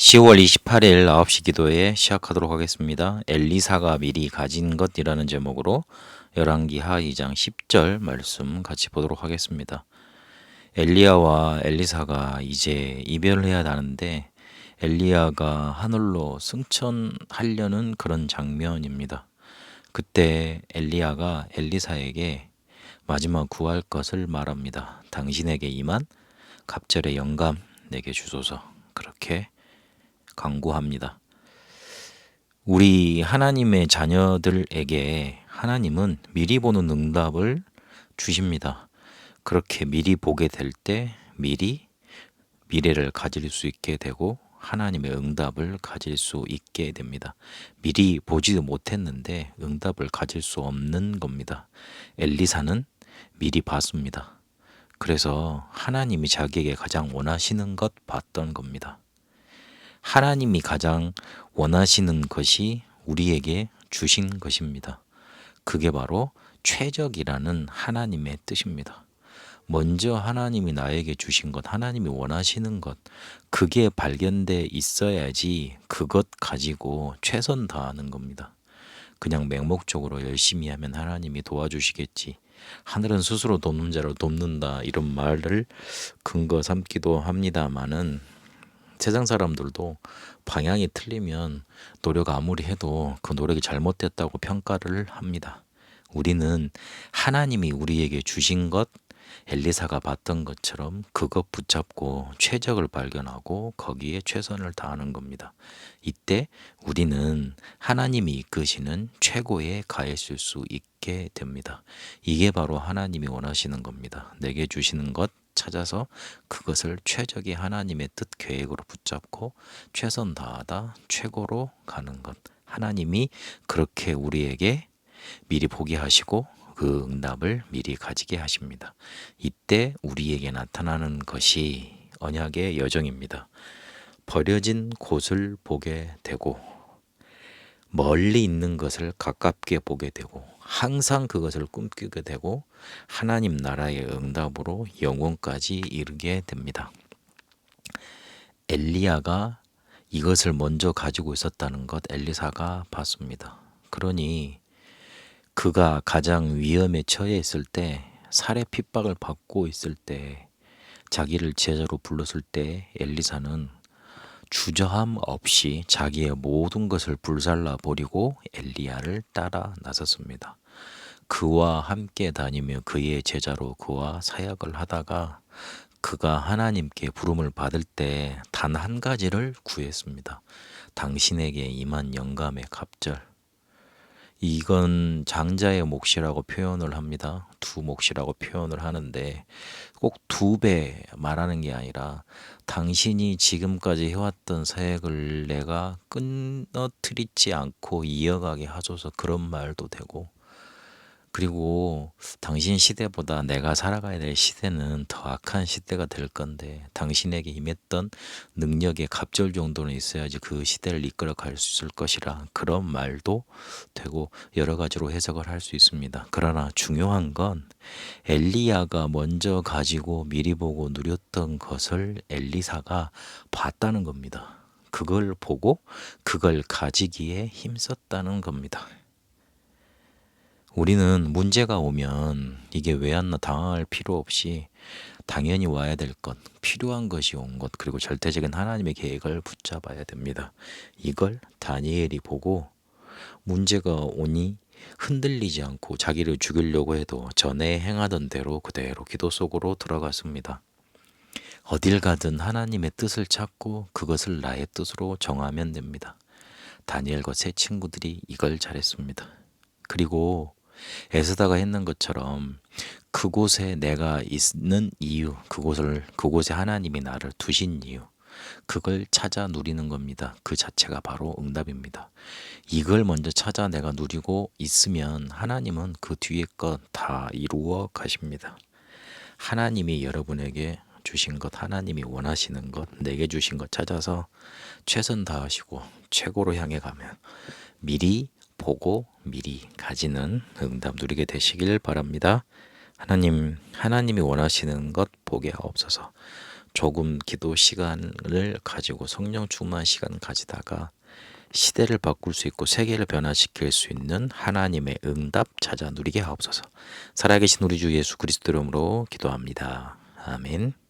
10월 28일 9시 기도에 시작하도록 하겠습니다. 엘리사가 미리 가진 것이라는 제목으로 열왕기하 2장 10절 말씀 같이 보도록 하겠습니다. 엘리야와 엘리사가 이제 이별을 해야 하는데 엘리야가 하늘로 승천하려는 그런 장면입니다. 그때 엘리야가 엘리사에게 마지막 구할 것을 말합니다. 당신에게 임한 갑절의 영감 내게 주소서. 그렇게 강구합니다. 우리 하나님의 자녀들에게 하나님은 미리 보는 응답을 주십니다. 그렇게 미리 보게 될 때 미리 미래를 가질 수 있게 되고 하나님의 응답을 가질 수 있게 됩니다. 미리 보지도 못했는데 응답을 가질 수 없는 겁니다. 엘리사는 미리 봤습니다. 그래서 하나님이 자기에게 가장 원하시는 것 봤던 겁니다. 하나님이 가장 원하시는 것이 우리에게 주신 것입니다. 그게 바로 최적이라는 하나님의 뜻입니다. 먼저 하나님이 나에게 주신 것, 하나님이 원하시는 것, 그게 발견돼 있어야지 그것 가지고 최선 다하는 겁니다. 그냥 맹목적으로 열심히 하면 하나님이 도와주시겠지. 하늘은 스스로 돕는 자를 돕는다. 이런 말을 근거 삼기도 합니다마는 세상 사람들도 방향이 틀리면 노력 아무리 해도 그 노력이 잘못됐다고 평가를 합니다. 우리는 하나님이 우리에게 주신 것, 엘리사가 봤던 것처럼 그것 붙잡고 최적을 발견하고 거기에 최선을 다하는 겁니다. 이때 우리는 하나님이 이끄시는 최고에 가 있을 수 있게 됩니다. 이게 바로 하나님이 원하시는 겁니다. 내게 주시는 것 찾아서 그것을 최적의 하나님의 뜻 계획으로 붙잡고 최선 다하다 최고로 가는 것. 하나님이 그렇게 우리에게 미리 보게 하시고 그 응답을 미리 가지게 하십니다. 이때 우리에게 나타나는 것이 언약의 여정입니다. 버려진 곳을 보게 되고 멀리 있는 것을 가깝게 보게 되고 항상 그것을 꿈꾸게 되고 하나님 나라의 응답으로 영원까지 이르게 됩니다. 엘리야가 이것을 먼저 가지고 있었다는 것 엘리사가 봤습니다. 그러니 그가 가장 위험에 처해 있을 때, 살해 핍박을 받고 있을 때, 자기를 제자로 불렀을 때 엘리사는 주저함 없이 자기의 모든 것을 불살라 버리고 엘리야를 따라 나섰습니다. 그와 함께 다니며 그의 제자로 그와 사역을 하다가 그가 하나님께 부름을 받을 때 단 한 가지를 구했습니다. 당신에게 임한 영감의 갑절. 이건 장자의 몫이라고 표현을 합니다. 두 몫이라고 표현을 하는데 꼭 두 배 말하는 게 아니라 당신이 지금까지 해왔던 사역을 내가 끊어뜨리지 않고 이어가게 하소서, 그런 말도 되고, 그리고 당신 시대보다 내가 살아가야 될 시대는 더 악한 시대가 될 건데 당신에게 임했던 능력의 갑절 정도는 있어야지 그 시대를 이끌어 갈 수 있을 것이라, 그런 말도 되고 여러 가지로 해석을 할 수 있습니다. 그러나 중요한 건 엘리야가 먼저 가지고 미리 보고 누렸던 것을 엘리사가 봤다는 겁니다. 그걸 보고 그걸 가지기에 힘썼다는 겁니다. 우리는 문제가 오면 이게 왜 왔나 당황할 필요 없이 당연히 와야 될 것, 필요한 것이 온 것, 그리고 절대적인 하나님의 계획을 붙잡아야 됩니다. 이걸 다니엘이 보고 문제가 오니 흔들리지 않고 자기를 죽이려고 해도 전에 행하던 대로 그대로 기도 속으로 들어갔습니다. 어딜 가든 하나님의 뜻을 찾고 그것을 나의 뜻으로 정하면 됩니다. 다니엘과 세 친구들이 이걸 잘했습니다. 그리고 에스더가 했는 것처럼 그곳에 내가 있는 이유, 그곳에 하나님이 나를 두신 이유, 그걸 찾아 누리는 겁니다. 그 자체가 바로 응답입니다. 이걸 먼저 찾아 내가 누리고 있으면 하나님은 그 뒤에 것 다 이루어 가십니다. 하나님이 여러분에게 주신 것, 하나님이 원하시는 것, 내게 주신 것 찾아서 최선 다하시고 최고로 향해 가면 미리 보고 미리 가지는 응답 누리게 되시길 바랍니다. 하나님이 원하시는 것 보게 하옵소서. 조금 기도 시간을 가지고 성령 충만 시간을 가지다가 시대를 바꿀 수 있고 세계를 변화시킬 수 있는 하나님의 응답 찾아 누리게 하옵소서. 살아계신 우리 주 예수 그리스도 이름으로 기도합니다. 아멘.